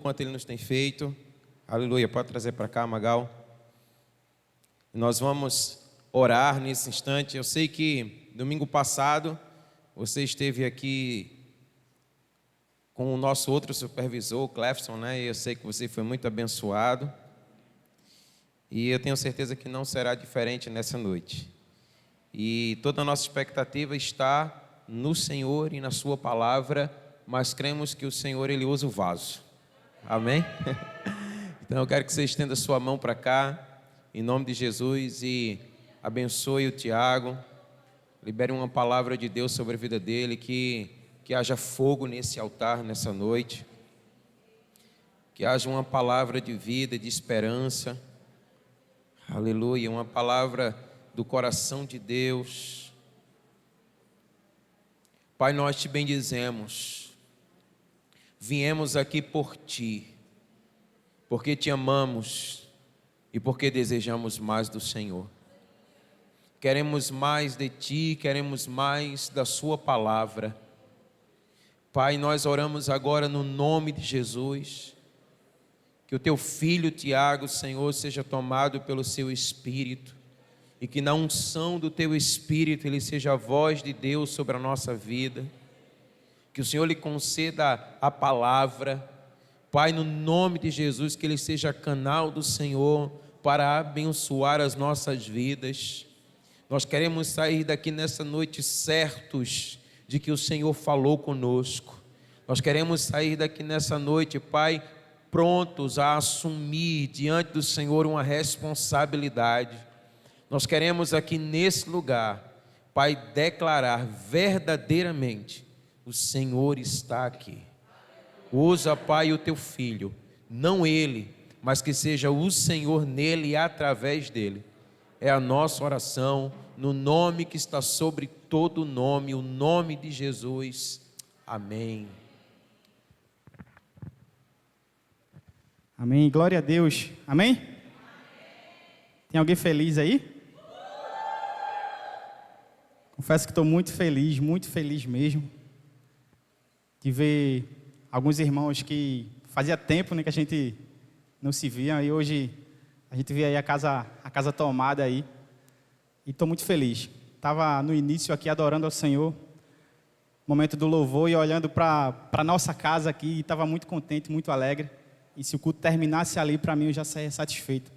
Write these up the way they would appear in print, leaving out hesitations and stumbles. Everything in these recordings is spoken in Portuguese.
quanto Ele nos tem feito. Aleluia. Pode trazer para cá, Magal. Nós vamos orar nesse instante. Eu sei que domingo passado você esteve aqui com o nosso outro supervisor, o Clefson, né? E eu sei que você foi muito abençoado. E eu tenho certeza que não será diferente nessa noite. E toda a nossa expectativa está no Senhor e na sua palavra, mas cremos que o Senhor, Ele usa o vaso. Amém? Então eu quero que você estenda a sua mão para cá, em nome de Jesus, e abençoe o Tiago. Libere uma palavra de Deus sobre a vida dele, que haja fogo nesse altar nessa noite. Que haja uma palavra de vida, de esperança. Aleluia, uma palavra do coração de Deus. Pai, nós te bendizemos. Viemos aqui por ti, porque te amamos e porque desejamos mais do Senhor. Queremos mais de ti, queremos mais da sua palavra. Pai, nós oramos agora no nome de Jesus, que o teu filho Tiago, Senhor, seja tomado pelo seu Espírito, e que na unção do teu Espírito ele seja a voz de Deus sobre a nossa vida, que o Senhor lhe conceda a palavra, Pai, no nome de Jesus, que ele seja canal do Senhor para abençoar as nossas vidas. Nós queremos sair daqui nessa noite certos de que o Senhor falou conosco. Nós queremos sair daqui nessa noite, Pai, prontos a assumir diante do Senhor uma responsabilidade. Nós queremos aqui nesse lugar, Pai, declarar verdadeiramente: o Senhor está aqui. Usa, Pai, o teu filho, não ele, mas que seja o Senhor nele e através dele. É a nossa oração, no nome que está sobre todo nome, o nome de Jesus. Amém. Amém, glória a Deus. Amém? Tem alguém feliz aí? Confesso que estou muito feliz mesmo, de ver alguns irmãos que fazia tempo, né, que a gente não se via, e hoje a gente vê aí a casa tomada aí, e estou muito feliz. Estava no início aqui adorando ao Senhor, momento do louvor, e olhando para a nossa casa aqui, e estava muito contente, muito alegre. E se o culto terminasse ali, para mim eu já saía satisfeito,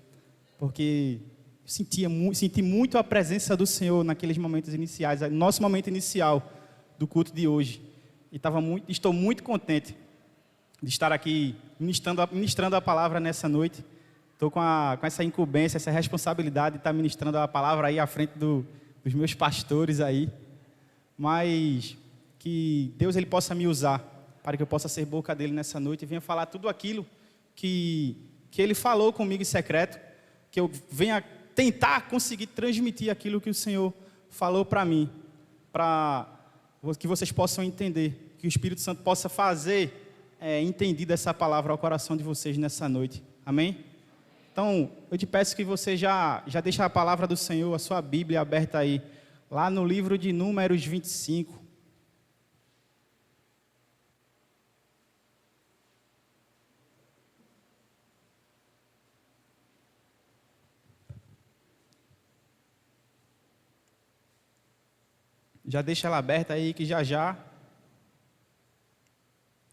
porque eu senti muito a presença do Senhor naqueles momentos iniciais, no nosso momento inicial do culto de hoje. E estou muito contente de estar aqui ministrando a palavra nessa noite. Estou com essa incumbência, essa responsabilidade de estar ministrando a palavra aí à frente dos meus pastores aí, mas que Deus ele possa me usar para que eu possa ser boca dele nessa noite e venha falar tudo aquilo que ele falou comigo em secreto, que eu venha tentar conseguir transmitir aquilo que o Senhor falou para mim, para que vocês possam entender, que o Espírito Santo possa fazer entendida essa palavra ao coração de vocês nessa noite. Amém? Então, eu te peço que você já deixe a palavra do Senhor, a sua Bíblia aberta aí, lá no livro de Números 25. Já deixa ela aberta aí, que já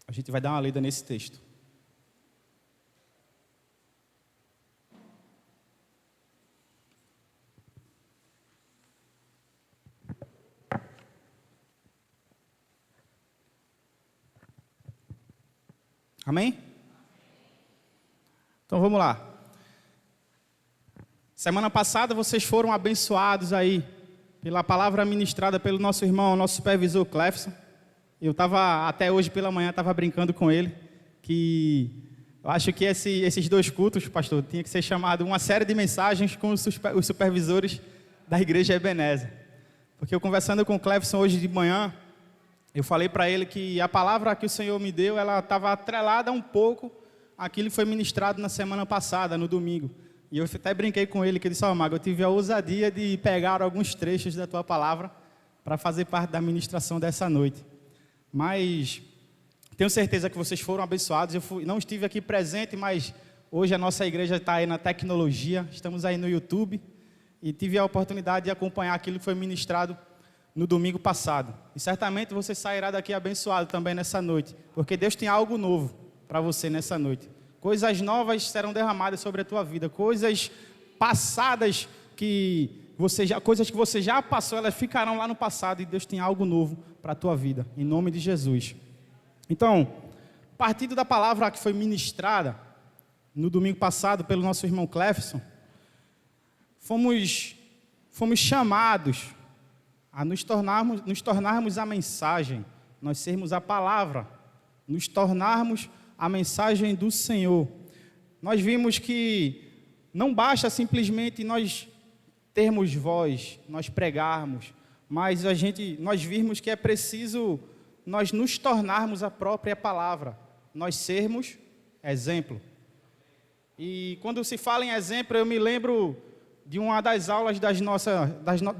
a gente vai dar uma lida nesse texto. Amém? Então vamos lá. Semana passada vocês foram abençoados aí pela palavra ministrada pelo nosso irmão, nosso supervisor Clefson. Eu estava, até hoje pela manhã, estava brincando com ele, que eu acho que esses dois cultos, pastor, tinha que ser chamado uma série de mensagens com os supervisores da igreja Ebenezer. Porque eu conversando com o Clefson hoje de manhã, eu falei para ele que a palavra que o Senhor me deu, ela estava atrelada um pouco àquilo que foi ministrado na semana passada, no domingo. E eu até brinquei com ele, que ele disse: Mago, eu tive a ousadia de pegar alguns trechos da tua palavra para fazer parte da ministração dessa noite. Mas Tenho certeza que vocês foram abençoados. Não estive aqui presente, mas hoje a nossa igreja está aí na tecnologia. Estamos aí no YouTube e tive a oportunidade de acompanhar aquilo que foi ministrado no domingo passado. E certamente você sairá daqui abençoado também nessa noite, porque Deus tem algo novo para você nessa noite. Coisas novas serão derramadas sobre a tua vida, coisas passadas coisas que você já passou, elas ficarão lá no passado, e Deus tem algo novo para a tua vida, em nome de Jesus. Então, partindo da palavra que foi ministrada no domingo passado pelo nosso irmão Clefson, fomos chamados a nos tornarmos a mensagem, nós sermos a palavra, nos tornarmos a mensagem do Senhor. Nós vimos que não basta simplesmente nós termos voz, nós pregarmos, mas nós vimos que é preciso nós nos tornarmos a própria palavra, nós sermos exemplo. E quando se fala em exemplo, eu me lembro de uma das aulas da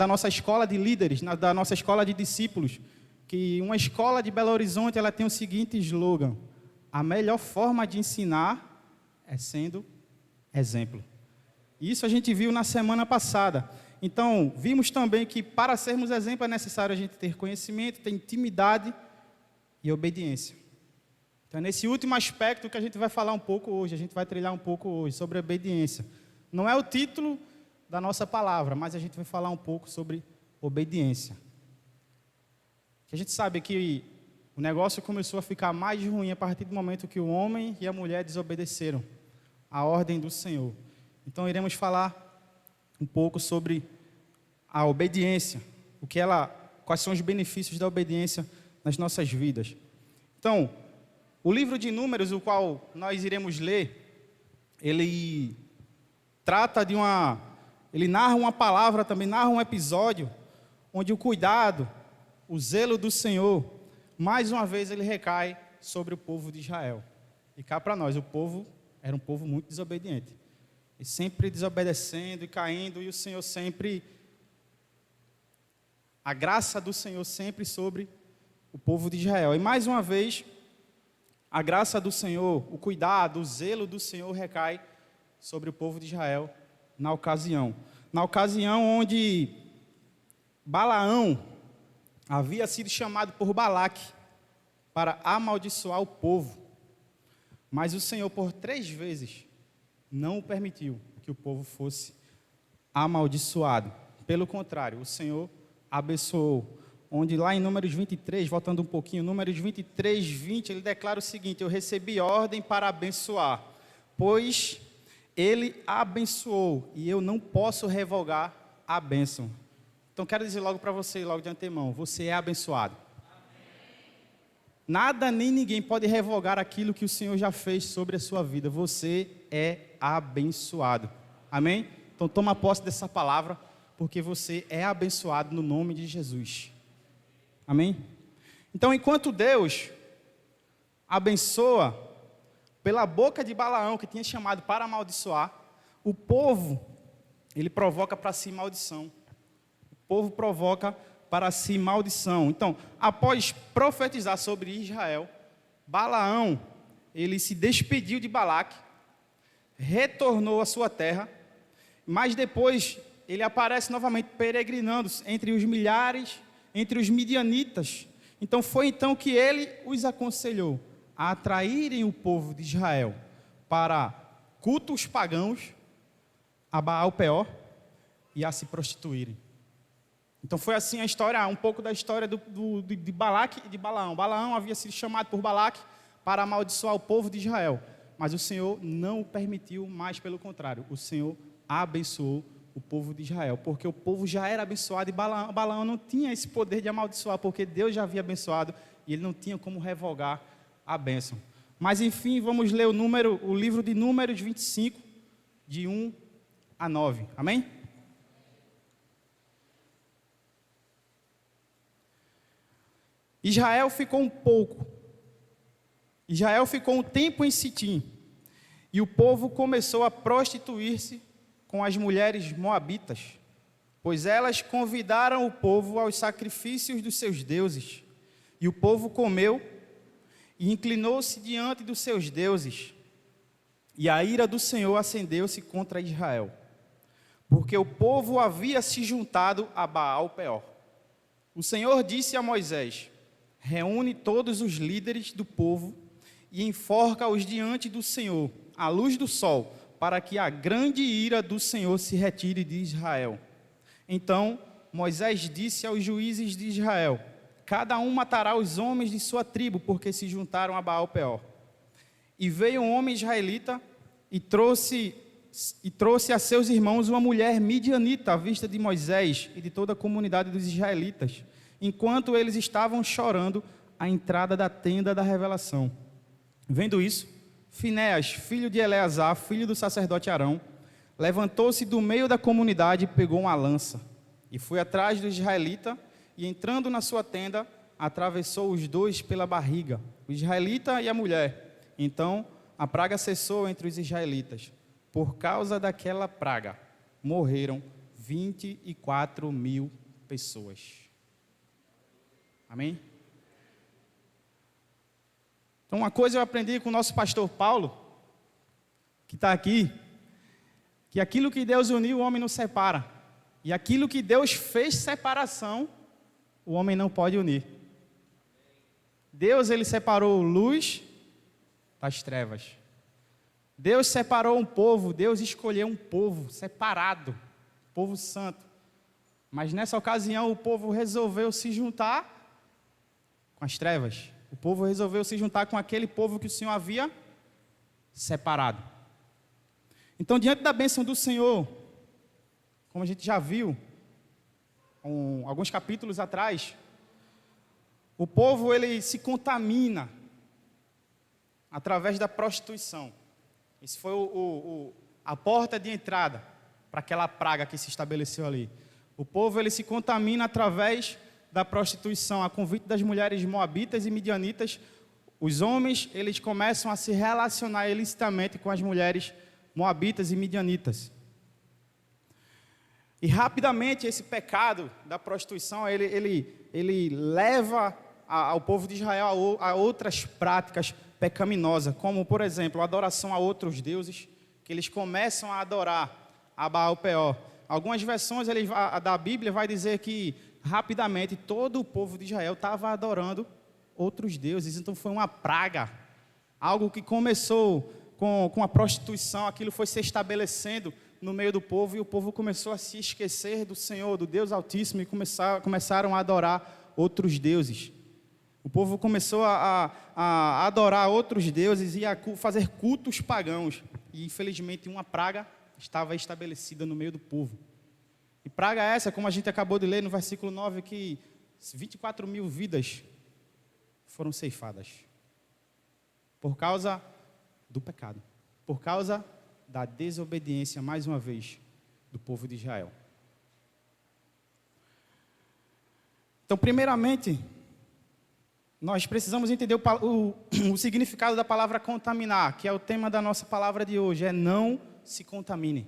nossa escola de líderes, da nossa escola de discípulos, que uma escola de Belo Horizonte, ela tem o seguinte slogan: a melhor forma de ensinar é sendo exemplo. Isso a gente viu na semana passada. Então, vimos também que para sermos exemplo é necessário a gente ter conhecimento, ter intimidade e obediência. Então, é nesse último aspecto que a gente vai falar um pouco hoje, a gente vai trilhar um pouco hoje sobre obediência. Não é o título da nossa palavra, mas a gente vai falar um pouco sobre obediência. A gente sabe que o negócio começou a ficar mais ruim a partir do momento que o homem e a mulher desobedeceram a ordem do Senhor. Então, iremos falar um pouco sobre a obediência, quais são os benefícios da obediência nas nossas vidas. Então, o livro de Números, o qual nós iremos ler, ele narra uma palavra, também narra um episódio, onde o cuidado, o zelo do Senhor, mais uma vez ele recai sobre o povo de Israel. E cá para nós, o povo era um povo muito desobediente. E sempre desobedecendo e caindo, e o Senhor sempre, a graça do Senhor sempre sobre o povo de Israel. E mais uma vez, a graça do Senhor, o cuidado, o zelo do Senhor recai sobre o povo de Israel na ocasião onde Balaão havia sido chamado por Balaque para amaldiçoar o povo. Mas o Senhor, por 3 vezes, não permitiu que o povo fosse amaldiçoado. Pelo contrário, o Senhor abençoou. Onde lá em Números 23, voltando um pouquinho, Números 23, 20, ele declara o seguinte: eu recebi ordem para abençoar, pois ele abençoou, e eu não posso revogar a bênção. Então quero dizer logo para você, logo de antemão, você é abençoado. Nada nem ninguém pode revogar aquilo que o Senhor já fez sobre a sua vida. Você é abençoado. Amém? Então toma posse dessa palavra, porque você é abençoado no nome de Jesus. Amém? Então, enquanto Deus abençoa pela boca de Balaão, que tinha chamado para amaldiçoar, o povo, ele provoca para si maldição. O povo provoca para si maldição. Então, após profetizar sobre Israel, Balaão, ele se despediu de Balaque, retornou à sua terra, mas depois ele aparece novamente peregrinando entre os milhares, entre os midianitas. Então foi então que ele os aconselhou a atraírem o povo de Israel para cultos pagãos, a Baal-Peor e a se prostituírem. Então foi assim a história, um pouco da história de Balaque e de Balaão. Balaão havia sido chamado por Balaque para amaldiçoar o povo de Israel, mas o Senhor não o permitiu, mais pelo contrário, o Senhor abençoou o povo de Israel, porque o povo já era abençoado e Balaão não tinha esse poder de amaldiçoar, porque Deus já havia abençoado e ele não tinha como revogar a bênção. Mas enfim, vamos ler o livro de Números 25, de 1 a 9. Amém? Israel ficou um tempo em Sitim, e o povo começou a prostituir-se com as mulheres moabitas, pois elas convidaram o povo aos sacrifícios dos seus deuses. E o povo comeu e inclinou-se diante dos seus deuses. E a ira do Senhor acendeu-se contra Israel, porque o povo havia se juntado a Baal-Peor. O Senhor disse a Moisés: reúne todos os líderes do povo e enforca-os diante do Senhor, à luz do sol, para que a grande ira do Senhor se retire de Israel. Então Moisés disse aos juízes de Israel: cada um matará os homens de sua tribo, porque se juntaram a Baal-Peor. E veio um homem israelita e trouxe a seus irmãos uma mulher midianita à vista de Moisés e de toda a comunidade dos israelitas, enquanto eles estavam chorando à entrada da tenda da revelação. Vendo isso, Finéas, filho de Eleazar, filho do sacerdote Arão, levantou-se do meio da comunidade e pegou uma lança, e foi atrás do israelita, e entrando na sua tenda, atravessou os dois pela barriga, o israelita e a mulher. Então a praga cessou entre os israelitas. Por causa daquela praga, morreram 24.000 pessoas. Amém? Então, uma coisa eu aprendi com o nosso pastor Paulo, que está aqui, que aquilo que Deus uniu, o homem não separa. E aquilo que Deus fez separação, o homem não pode unir. Deus, ele separou luz das trevas. Deus separou um povo, Deus escolheu um povo separado, povo santo. Mas nessa ocasião o povo resolveu se juntar com as trevas. O povo resolveu se juntar com aquele povo que o Senhor havia separado. Então, diante da bênção do Senhor, como a gente já viu, alguns capítulos atrás, o povo ele se contamina através da prostituição. Isso foi a porta de entrada para aquela praga que se estabeleceu ali. O povo ele se contamina através da prostituição, a convite das mulheres moabitas e midianitas. Os homens eles começam a se relacionar ilicitamente com as mulheres moabitas e midianitas. E rapidamente esse pecado da prostituição ele leva ao povo de Israel a outras práticas pecaminosas, como por exemplo a adoração a outros deuses, que eles começam a adorar a Baal-Peor. Algumas versões da Bíblia vai dizer que rapidamente todo o povo de Israel estava adorando outros deuses. Então foi uma praga, algo que começou com a prostituição, aquilo foi se estabelecendo no meio do povo, e o povo começou a se esquecer do Senhor, do Deus Altíssimo, e começaram a adorar outros deuses. O povo começou a adorar outros deuses e a fazer cultos pagãos. E infelizmente uma praga estava estabelecida no meio do povo. E praga essa, como a gente acabou de ler no versículo 9, que 24.000 vidas foram ceifadas. Por causa do pecado. Por causa da desobediência, mais uma vez, do povo de Israel. Então, primeiramente, nós precisamos entender o significado da palavra contaminar, que é o tema da nossa palavra de hoje, é não se contamine.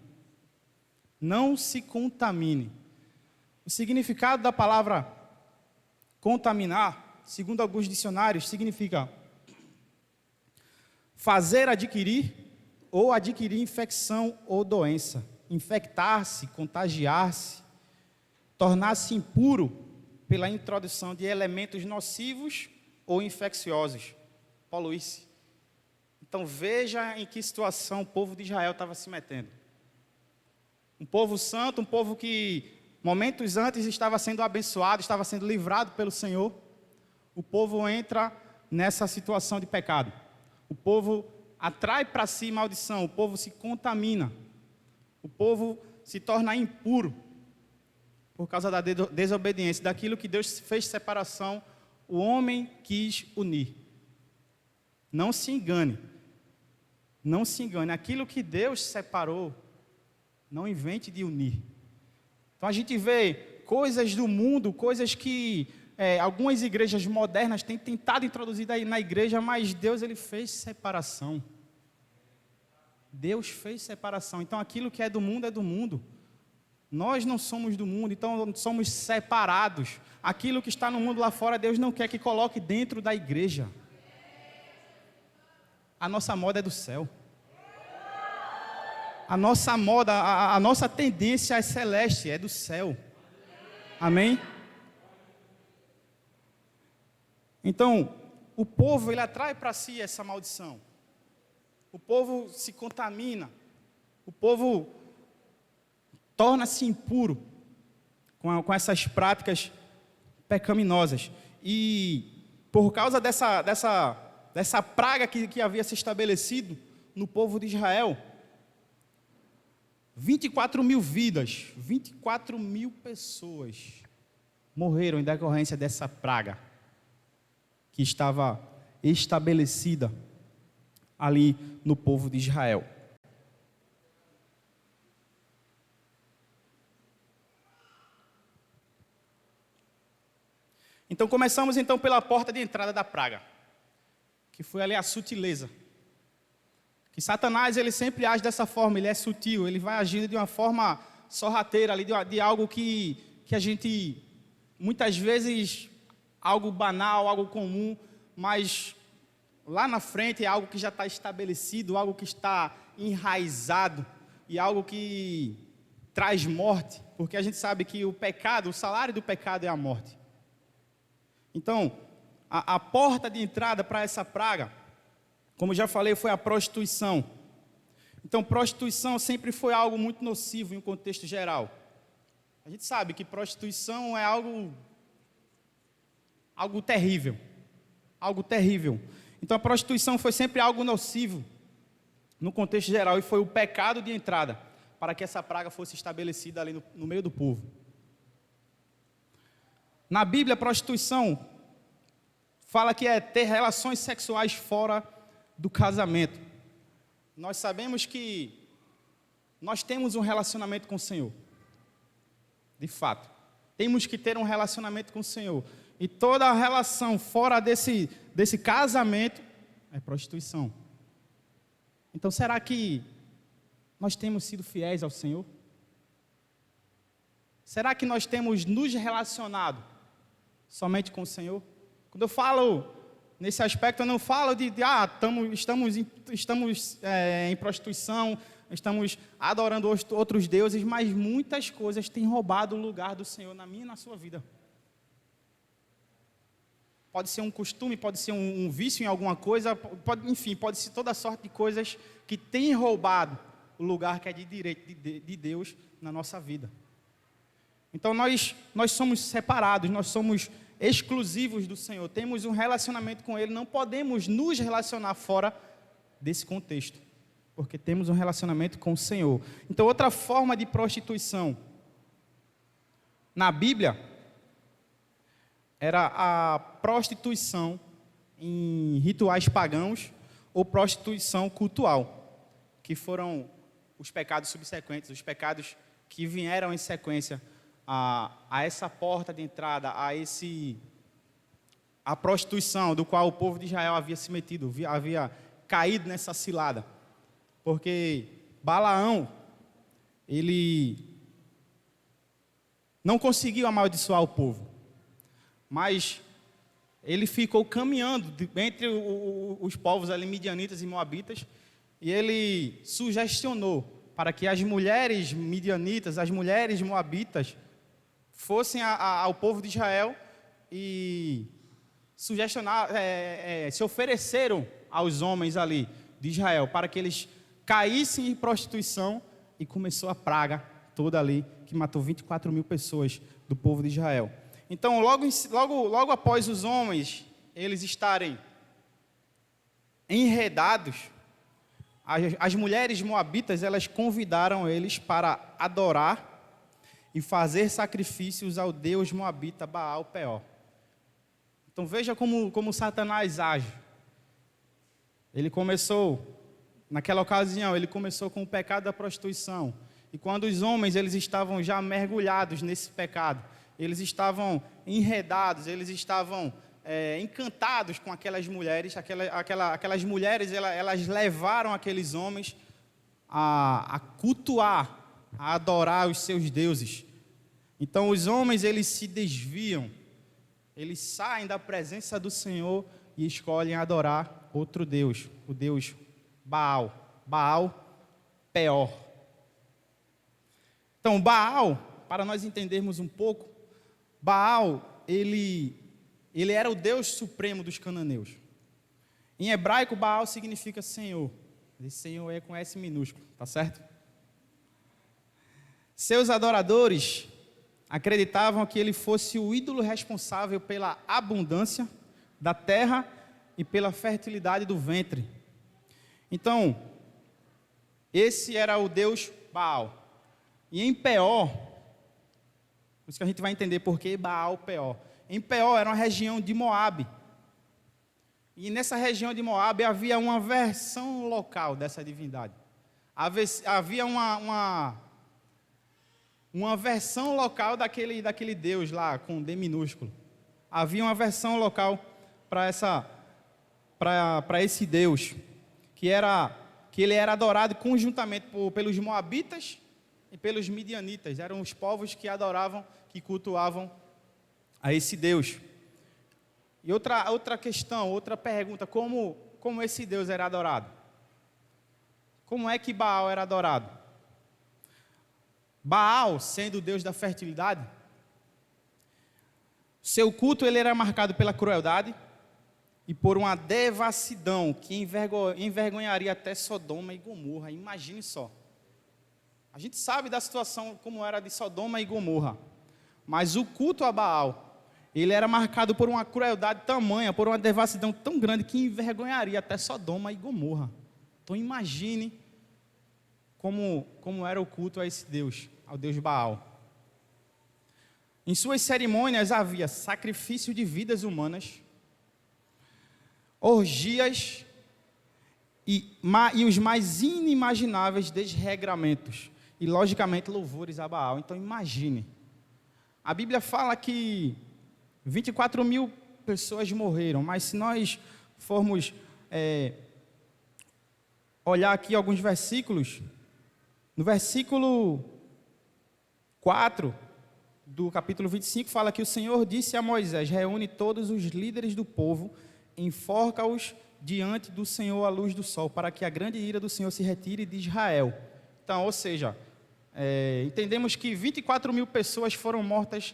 Não se contamine. O significado da palavra contaminar, segundo alguns dicionários, significa fazer adquirir ou adquirir infecção ou doença, infectar-se, contagiar-se, tornar-se impuro pela introdução de elementos nocivos ou infecciosos, poluir-se. Então veja em que situação o povo de Israel estava se metendo. Um povo santo, um povo que momentos antes estava sendo abençoado, estava sendo livrado pelo Senhor. O povo entra nessa situação de pecado. O povo atrai para si maldição, o povo se contamina. O povo se torna impuro por causa da desobediência, daquilo que Deus fez separação, o homem quis unir. Não se engane. Não se engane. Aquilo que Deus separou, não invente de unir. Então a gente vê coisas do mundo, coisas que algumas igrejas modernas têm tentado introduzir aí na igreja, mas Deus ele fez separação. Deus fez separação. Então aquilo que é do mundo é do mundo. Nós não somos do mundo, então somos separados. Aquilo que está no mundo lá fora, Deus não quer que coloque dentro da igreja. A nossa moda é do céu. A nossa moda, a nossa tendência é celeste, é do céu. Amém? Então, o povo, ele atrai para si essa maldição. O povo se contamina. O povo torna-se impuro com essas práticas pecaminosas. E por causa dessa praga que havia se estabelecido no povo de Israel, 24 mil vidas, 24 mil pessoas morreram em decorrência dessa praga que estava estabelecida ali no povo de Israel. Então começamos pela porta de entrada da praga, que foi ali a sutileza. Que Satanás, ele sempre age dessa forma, ele é sutil, ele vai agindo de uma forma sorrateira, ali, de algo que a gente, muitas vezes, algo banal, algo comum, mas lá na frente é algo que já está estabelecido, algo que está enraizado, e algo que traz morte, porque a gente sabe que o pecado, o salário do pecado é a morte. Então, a porta de entrada para essa praga, como já falei, foi a prostituição. Então, prostituição sempre foi algo muito nocivo em um contexto geral. A gente sabe que prostituição é algo terrível. Algo terrível. Então, a prostituição foi sempre algo nocivo no contexto geral e foi o pecado de entrada para que essa praga fosse estabelecida ali no meio do povo. Na Bíblia, a prostituição fala que é ter relações sexuais fora do casamento. Nós sabemos que nós temos um relacionamento com o Senhor. De fato. Temos que ter um relacionamento com o Senhor. E toda a relação fora desse casamento é prostituição. Então, será que nós temos sido fiéis ao Senhor? Será que nós temos nos relacionado somente com o Senhor? Quando eu falo nesse aspecto, eu não falo estamos em prostituição, estamos adorando outros deuses, mas muitas coisas têm roubado o lugar do Senhor na minha e na sua vida. Pode ser um costume, pode ser um vício em alguma coisa, pode ser toda sorte de coisas que têm roubado o lugar que é de direito de Deus na nossa vida. Então nós somos separados, nós somos exclusivos do Senhor, temos um relacionamento com Ele, não podemos nos relacionar fora desse contexto, porque temos um relacionamento com o Senhor. Então, outra forma de prostituição na Bíblia era a prostituição em rituais pagãos ou prostituição cultual, que foram os pecados subsequentes, os pecados que vieram em sequência a essa porta de entrada, a prostituição do qual o povo de Israel havia se metido, havia caído nessa cilada. Porque Balaão, ele não conseguiu amaldiçoar o povo, mas ele ficou caminhando entre os povos ali, midianitas e moabitas, e ele sugestionou para que as mulheres midianitas, as mulheres moabitas, fossem ao povo de Israel e se ofereceram aos homens ali de Israel para que eles caíssem em prostituição, e começou a praga toda ali que matou 24 mil pessoas do povo de Israel. Então, logo após os homens eles estarem enredados, as mulheres moabitas, elas convidaram eles para adorar e fazer sacrifícios ao deus moabita Baal Peor. Então veja como Satanás age. Ele começou, naquela ocasião, ele começou com o pecado da prostituição. E quando os homens eles estavam já mergulhados nesse pecado, eles estavam enredados, eles estavam encantados com aquelas mulheres, aquelas mulheres elas levaram aqueles homens a cultuar, a adorar os seus deuses. Então os homens eles se desviam, eles saem da presença do Senhor e escolhem adorar outro Deus, o Deus Baal. Baal Peor. Então, Baal, para nós entendermos um pouco, Baal, ele era o Deus supremo dos cananeus. Em hebraico, Baal significa Senhor. Esse Senhor é com S minúsculo, tá certo? Seus adoradores acreditavam que ele fosse o ídolo responsável pela abundância da terra e pela fertilidade do ventre. Então, esse era o Deus Baal. E em Peor, por isso que a gente vai entender por que Baal Peor. Em Peor era uma região de Moabe. E nessa região de Moabe havia uma versão local dessa divindade. Havia uma versão local daquele Deus lá, com D minúsculo. Havia uma versão local para esse Deus, que ele era adorado conjuntamente pelos moabitas e pelos midianitas. Eram os povos que adoravam, que cultuavam a esse Deus. E outra questão, outra pergunta, como esse Deus era adorado? Como é que Baal era adorado? Baal, sendo o Deus da fertilidade, seu culto ele era marcado pela crueldade e por uma devassidão que envergonharia até Sodoma e Gomorra. Imagine só. A gente sabe da situação como era de Sodoma e Gomorra, mas o culto a Baal, ele era marcado por uma crueldade tamanha, por uma devassidão tão grande que envergonharia até Sodoma e Gomorra. Então imagine como era o culto a esse Deus, ao Deus Baal. Em suas cerimônias havia sacrifício de vidas humanas, orgias e os mais inimagináveis desregramentos. E logicamente louvores a Baal. Então imagine. A Bíblia fala que 24 mil pessoas morreram, mas se nós formos olhar aqui alguns versículos, no versículo 4 do capítulo 25, fala que o Senhor disse a Moisés: reúne todos os líderes do povo, enforca-os diante do Senhor à luz do sol, para que a grande ira do Senhor se retire de Israel. Então, ou seja, entendemos que 24 mil pessoas foram mortas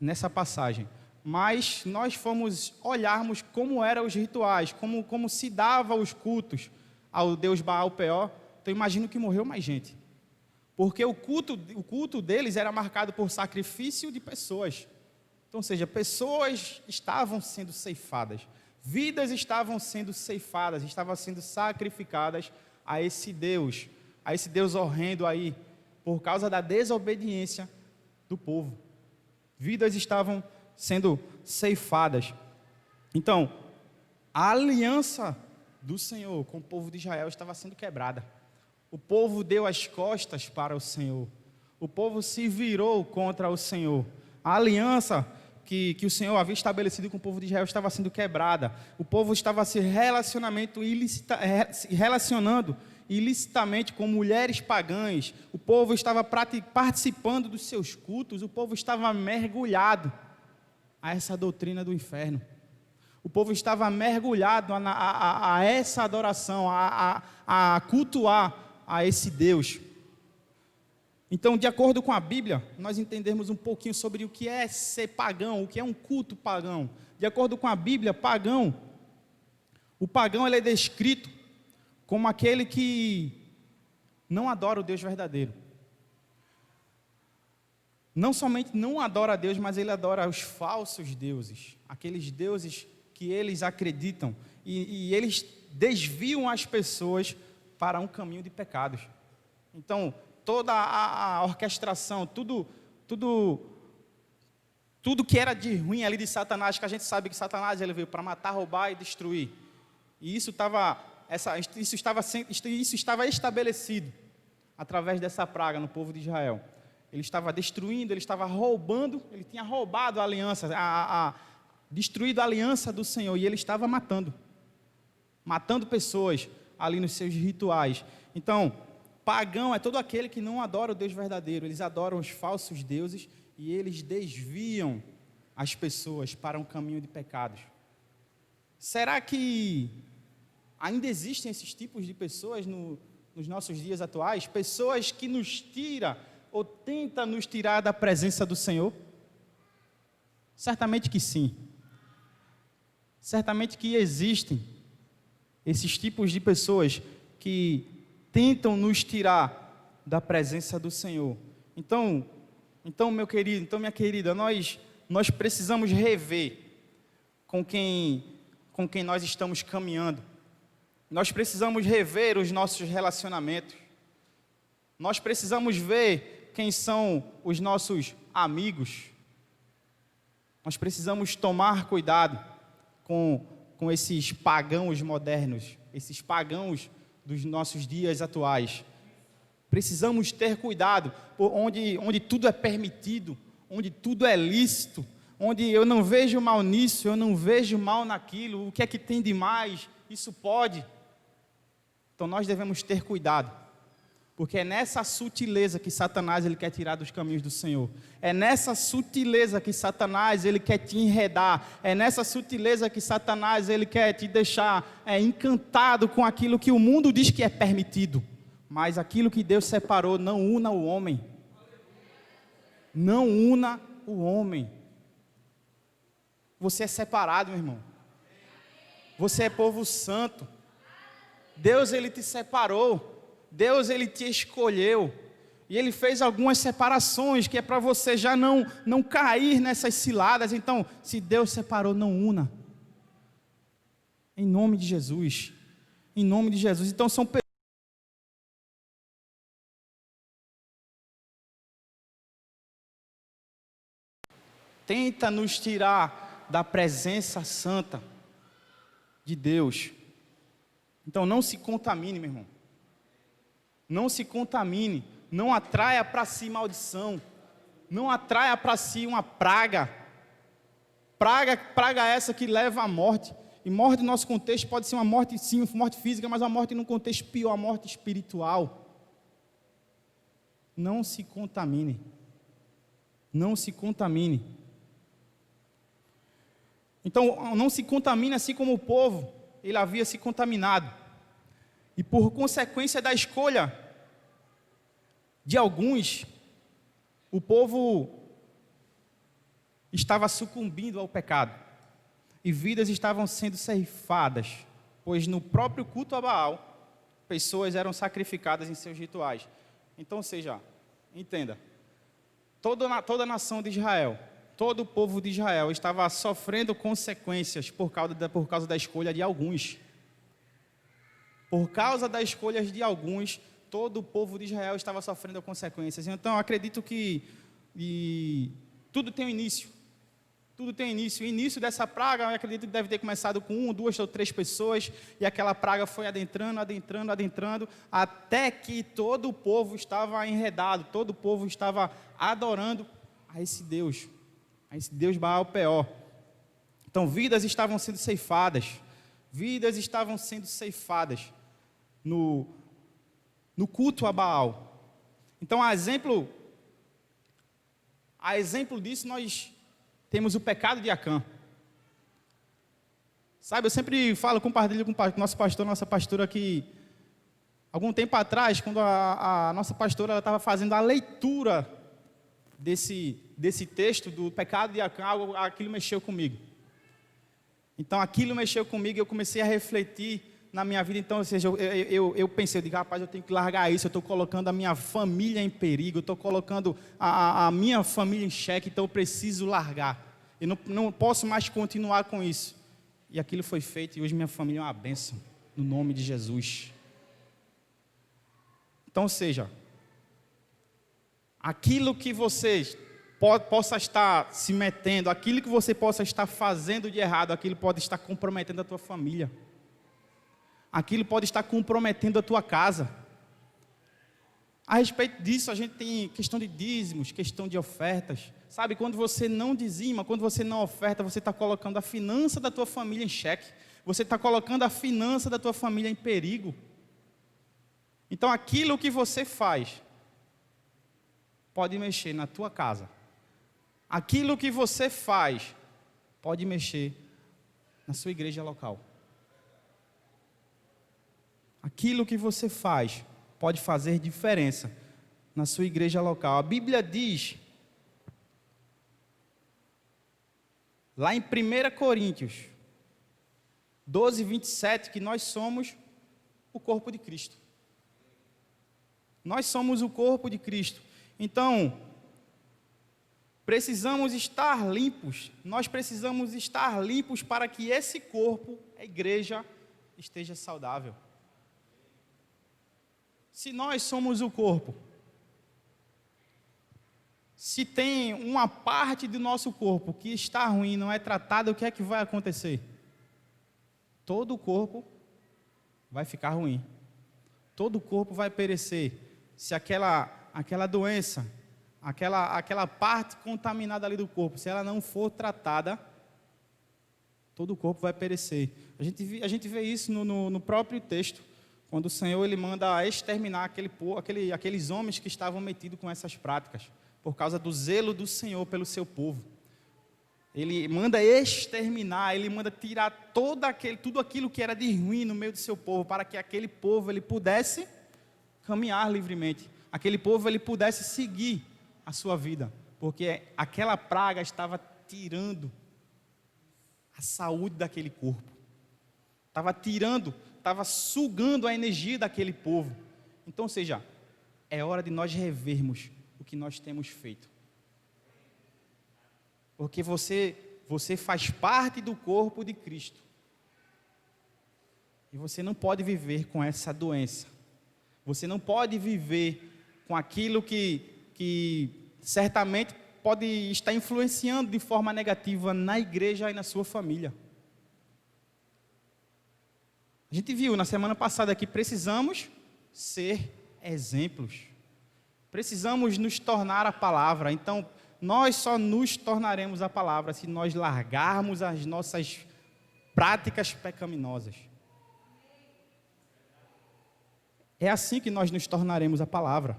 nessa passagem. Mas nós fomos olharmos como eram os rituais, como se dava os cultos ao Deus Baal Peor. Então imagino que morreu mais gente. Porque o culto deles era marcado por sacrifício de pessoas. Então, ou seja, pessoas estavam sendo ceifadas, vidas estavam sendo ceifadas, estavam sendo sacrificadas a esse Deus horrendo aí, por causa da desobediência do povo. Vidas estavam sendo ceifadas. Então, a aliança do Senhor com o povo de Israel estava sendo quebrada. O povo deu as costas para o Senhor. O povo se virou contra o Senhor. A aliança que o Senhor havia estabelecido com o povo de Israel estava sendo quebrada. O povo estava se relacionando ilicitamente com mulheres pagãs. O povo estava participando dos seus cultos. O povo estava mergulhado a essa doutrina do inferno. O povo estava mergulhado a essa adoração, a cultuar a esse Deus. Então, de acordo com a Bíblia, nós entendemos um pouquinho sobre o que é ser pagão, o que é um culto pagão. De acordo com a Bíblia, o pagão ele é descrito como aquele que não adora o Deus verdadeiro. Não somente não adora a Deus, mas ele adora os falsos deuses, aqueles deuses que eles acreditam, e eles desviam as pessoas para um caminho de pecados. Então, toda a orquestração, tudo que era de ruim ali de Satanás, que a gente sabe que Satanás ele veio para matar, roubar e destruir. E isso estava estabelecido através dessa praga no povo de Israel. Ele estava destruindo, ele estava roubando, ele tinha roubado a aliança, destruído a aliança do Senhor, e ele estava matando pessoas ali nos seus rituais. Então, pagão é todo aquele que não adora o Deus verdadeiro. Eles adoram os falsos deuses e eles desviam as pessoas para um caminho de pecados. Será que Ainda existem esses tipos de pessoas nos nossos dias atuais? Pessoas que nos tiram ou tentam nos tirar da presença do Senhor? Certamente que sim. Certamente que existem esses tipos de pessoas que tentam nos tirar da presença do Senhor. Então meu querido, então minha querida, nós precisamos rever com quem nós estamos caminhando. Nós precisamos rever os nossos relacionamentos. Nós precisamos ver quem são os nossos amigos. Nós precisamos tomar cuidado com esses pagãos modernos, esses pagãos dos nossos dias atuais. Precisamos ter cuidado onde tudo é permitido, onde tudo é lícito, onde eu não vejo mal nisso, eu não vejo mal naquilo, o que é que tem de mais, isso pode. Então nós devemos ter cuidado, porque é nessa sutileza que Satanás ele quer tirar dos caminhos do Senhor. É nessa sutileza que Satanás ele quer te enredar. É nessa sutileza que Satanás ele quer te deixar encantado com aquilo que o mundo diz que é permitido. Mas aquilo que Deus separou, não una o homem. Não una o homem. Você é separado, meu irmão. Você é povo santo. Deus ele te separou. Deus ele te escolheu. E ele fez algumas separações que é para você já não cair nessas ciladas. Então, se Deus separou, não una. Em nome de Jesus. Em nome de Jesus. Então são pessoas. Tenta nos tirar da presença santa de Deus. Então não se contamine, meu irmão. Não se contamine. Não atraia para si maldição. Não atraia para si uma praga. Praga essa que leva à morte. E morte no nosso contexto pode ser uma morte, sim, uma morte física, mas uma morte num contexto pior, a morte espiritual. Não se contamine. Não se contamine. Então, não se contamine assim como o povo, ele havia se contaminado. E por consequência da escolha de alguns, o povo estava sucumbindo ao pecado. E vidas estavam sendo ceifadas, pois no próprio culto a Baal, pessoas eram sacrificadas em seus rituais. Então, ou seja, entenda, toda a nação de Israel, todo o povo de Israel estava sofrendo consequências por causa da escolha de alguns. Por causa das escolhas de alguns, todo o povo de Israel estava sofrendo consequências. Então, eu acredito que tudo tem um início. Tudo tem um início. O início dessa praga, eu acredito que deve ter começado com 1, 2 ou 3 pessoas, e aquela praga foi adentrando, até que todo o povo estava enredado, todo o povo estava adorando a esse Deus Baal Peor. Então, vidas estavam sendo ceifadas no culto a Baal. Então, a exemplo disso, nós temos o pecado de Acã. Sabe, eu sempre compartilho com o nosso pastor, nossa pastora, que algum tempo atrás, quando a nossa pastora estava fazendo a leitura desse texto do pecado de Acã, aquilo mexeu comigo. Então, aquilo mexeu comigo e eu comecei a refletir na minha vida. Então, ou seja, eu pensei, eu digo, rapaz, eu tenho que largar isso, eu estou colocando a minha família em perigo, eu estou colocando a minha família em xeque, então eu preciso largar. Eu não posso mais continuar com isso. E aquilo foi feito e hoje minha família é uma bênção, no nome de Jesus. Então, ou seja, aquilo que você possa estar se metendo, aquilo que você possa estar fazendo de errado, aquilo pode estar comprometendo a tua família. Aquilo pode estar comprometendo a tua casa. A respeito disso, a gente tem questão de dízimos, questão de ofertas. Sabe, quando você não dizima, quando você não oferta, você está colocando a finança da tua família em xeque. Você está colocando a finança da tua família em perigo. Então, aquilo que você faz pode mexer na tua casa. Aquilo que você faz pode mexer na sua igreja local. aquilo que você faz pode fazer diferença na sua igreja local. A Bíblia diz, lá em 1 Coríntios 12, 27, que nós somos o corpo de Cristo. Nós somos o corpo de Cristo. Então, precisamos estar limpos. Nós precisamos estar limpos para que esse corpo, a igreja, esteja saudável. Se nós somos o corpo, se tem uma parte do nosso corpo que está ruim, não é tratada, o que é que vai acontecer? Todo o corpo vai ficar ruim. Todo o corpo vai perecer. Se aquela doença, aquela parte contaminada ali do corpo, se ela não for tratada, todo o corpo vai perecer. A gente vê isso no próprio texto, quando o Senhor ele manda exterminar aqueles homens que estavam metidos com essas práticas, por causa do zelo do Senhor pelo seu povo. Ele manda exterminar, ele manda tirar tudo aquilo que era de ruim no meio do seu povo, para que aquele povo ele pudesse caminhar livremente, aquele povo ele pudesse seguir a sua vida, porque aquela praga estava tirando a saúde daquele corpo, estava sugando a energia daquele povo. Então, ou seja, é hora de nós revermos o que nós temos feito, porque você faz parte do corpo de Cristo, e você não pode viver com essa doença, você não pode viver com aquilo que certamente pode estar influenciando de forma negativa na igreja e na sua família. A gente viu na semana passada que precisamos ser exemplos. Precisamos nos tornar a palavra. Então, nós só nos tornaremos a palavra se nós largarmos as nossas práticas pecaminosas. É assim que nós nos tornaremos a palavra.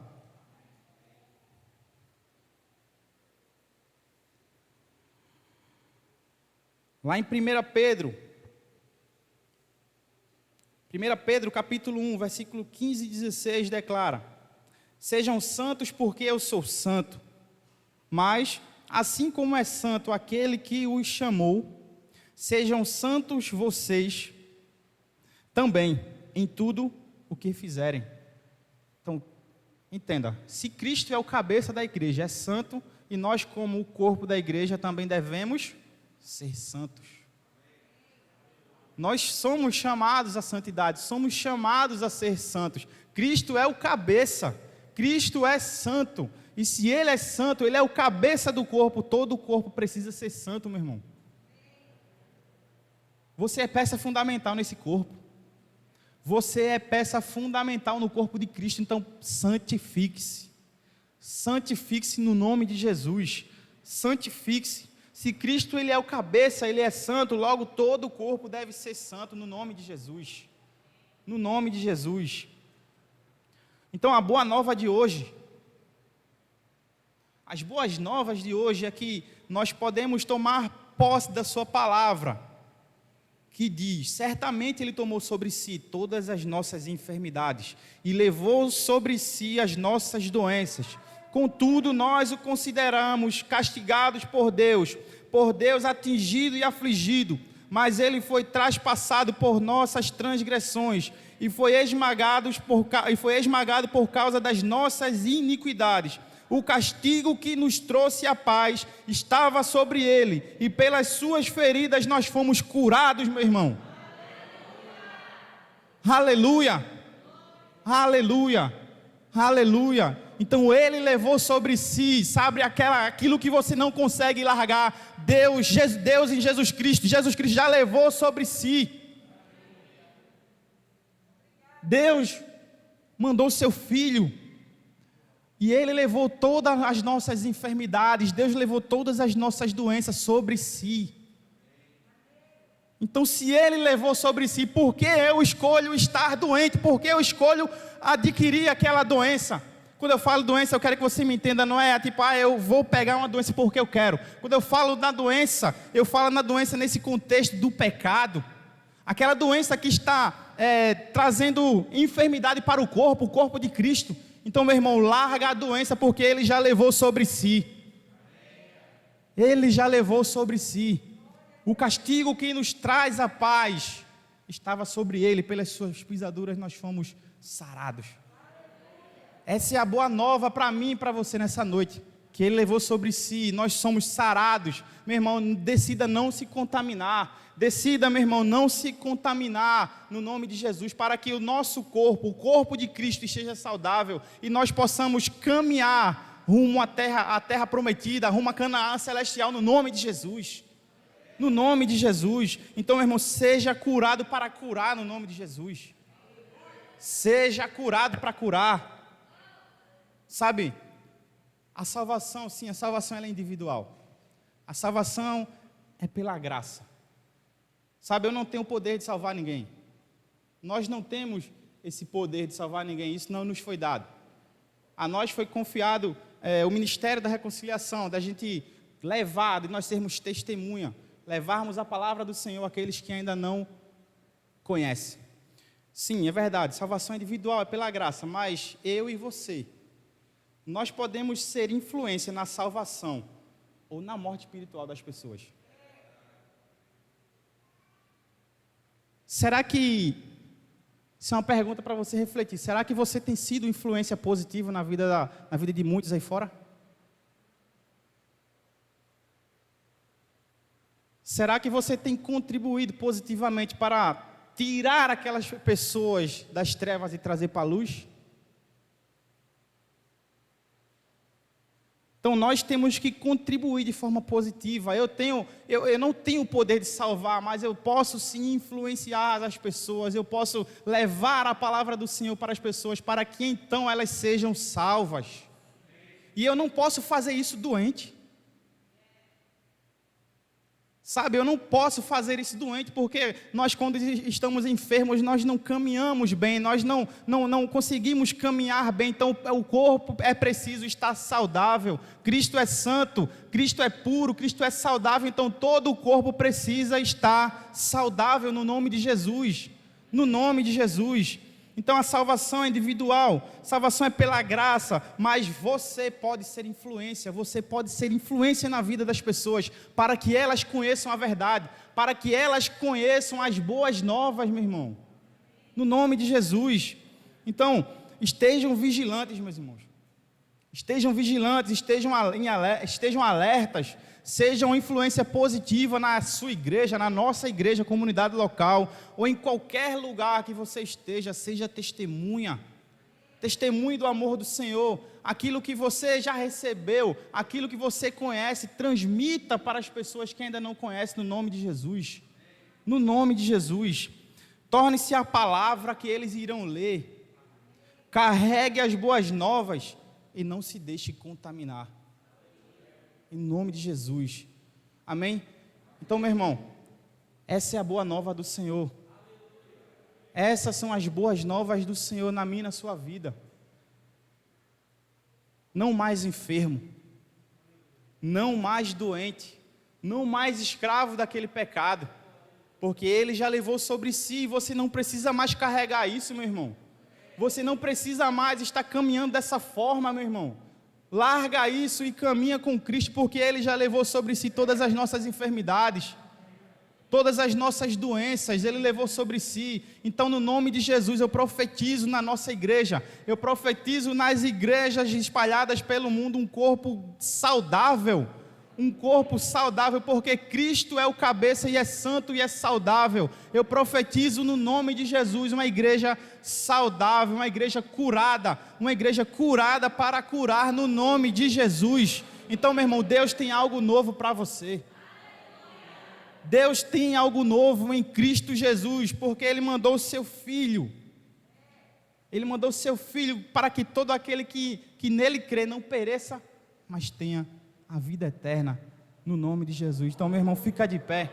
Lá em 1 Pedro capítulo 1, versículo 15 e 16 declara: sejam santos porque eu sou santo, mas assim como é santo aquele que os chamou, sejam santos vocês também em tudo o que fizerem. Então, entenda, se Cristo é o cabeça da igreja, é santo, e nós como o corpo da igreja também devemos ser santos. Nós somos chamados à santidade, somos chamados a ser santos. Cristo é o cabeça, Cristo é santo, e se Ele é santo, Ele é o cabeça do corpo, todo o corpo precisa ser santo, meu irmão. Você é peça fundamental nesse corpo. Você é peça fundamental no corpo de Cristo, então santifique-se. Santifique-se no nome de Jesus. Santifique-se. Se Cristo ele é o cabeça, Ele é santo, logo todo o corpo deve ser santo no nome de Jesus. No nome de Jesus. Então a boa nova de hoje, as boas novas de hoje é que nós podemos tomar posse da sua palavra, que diz: certamente Ele tomou sobre si todas as nossas enfermidades e levou sobre si as nossas doenças. Contudo, nós o consideramos castigados por Deus atingido e afligido, mas Ele foi traspassado por nossas transgressões e foi esmagado por causa das nossas iniquidades. O castigo que nos trouxe a paz estava sobre Ele, e pelas suas feridas nós fomos curados, meu irmão. Aleluia, aleluia, aleluia. Então Ele levou sobre si, sabe, aquilo que você não consegue largar. Deus em Jesus Cristo já levou sobre si. Deus mandou seu Filho, e Ele levou todas as nossas enfermidades, Deus levou todas as nossas doenças sobre si. Então, se Ele levou sobre si, por que eu escolho estar doente? Por que eu escolho adquirir aquela doença? Quando eu falo doença, eu quero que você me entenda, não é tipo, eu vou pegar uma doença porque eu quero. Quando eu falo na doença, eu falo na doença nesse contexto do pecado. Aquela doença que está trazendo enfermidade para o corpo de Cristo. Então, meu irmão, larga a doença, porque Ele já levou sobre si. Ele já levou sobre si. O castigo que nos traz a paz estava sobre Ele, pelas suas pisaduras nós fomos sarados. Essa é a boa nova para mim e para você nessa noite, que Ele levou sobre si, nós somos sarados. Meu irmão, decida não se contaminar. Decida, meu irmão, não se contaminar no nome de Jesus, para que o nosso corpo, o corpo de Cristo, esteja saudável e nós possamos caminhar rumo à terra prometida, rumo a Canaã celestial, no nome de Jesus. No nome de Jesus. Então, meu irmão, seja curado para curar no nome de Jesus. Seja curado para curar. Sabe, a salvação, sim, a salvação ela é individual. A salvação é pela graça. Sabe, eu não tenho o poder de salvar ninguém. Nós não temos esse poder de salvar ninguém, isso não nos foi dado. A nós foi confiado o ministério da reconciliação, da gente levar, de nós sermos testemunha, levarmos a palavra do Senhor àqueles que ainda não conhecem. Sim, é verdade, salvação individual é pela graça, mas eu e você, nós podemos ser influência na salvação ou na morte espiritual das pessoas. Será que, isso é uma pergunta para você refletir, será que você tem sido influência positiva na vida de muitos aí fora? Será que você tem contribuído positivamente para tirar aquelas pessoas das trevas e trazer para a luz? Então nós temos que contribuir de forma positiva. Eu não tenho o poder de salvar, mas eu posso sim influenciar as pessoas, eu posso levar a palavra do Senhor para as pessoas, para que então elas sejam salvas. E eu não posso fazer isso doente. Sabe, eu não posso fazer isso doente, porque nós, quando estamos enfermos, nós não caminhamos bem, nós não conseguimos caminhar bem. Então o corpo é preciso estar saudável. Cristo é santo, Cristo é puro, Cristo é saudável, então todo o corpo precisa estar saudável no nome de Jesus. No nome de Jesus. Então a salvação é individual, salvação é pela graça, mas você pode ser influência na vida das pessoas, para que elas conheçam a verdade, para que elas conheçam as boas novas, meu irmão, no nome de Jesus. Então, estejam vigilantes, meus irmãos, estejam vigilantes, estejam alertas, sejam influência positiva na sua igreja, na nossa igreja, comunidade local, ou em qualquer lugar que você esteja, seja testemunha do amor do Senhor, aquilo que você já recebeu, aquilo que você conhece, transmita para as pessoas que ainda não conhecem, no nome de Jesus, no nome de Jesus. Torne-se a palavra que eles irão ler, carregue as boas novas e não se deixe contaminar. Em nome de Jesus. Amém? Então, meu irmão, essa é a boa nova do Senhor. Essas são as boas novas do Senhor na minha e na sua vida. Não mais enfermo. Não mais doente. Não mais escravo daquele pecado. Porque Ele já levou sobre si e você não precisa mais carregar isso, meu irmão. Você não precisa mais estar caminhando dessa forma, meu irmão. Larga isso e caminha com Cristo, porque Ele já levou sobre si todas as nossas enfermidades, todas as nossas doenças, Ele levou sobre si. Então, no nome de Jesus, eu profetizo na nossa igreja, eu profetizo nas igrejas espalhadas pelo mundo um corpo saudável, porque Cristo é o cabeça e é santo e é saudável. Eu profetizo no nome de Jesus uma igreja saudável, uma igreja curada para curar no nome de Jesus. Então, meu irmão, Deus tem algo novo para você. Deus tem algo novo em Cristo Jesus, porque Ele mandou o seu Filho. Ele mandou o seu Filho para que todo aquele que nele crê não pereça, mas tenha a vida eterna, no nome de Jesus. Então, meu irmão, fica de pé.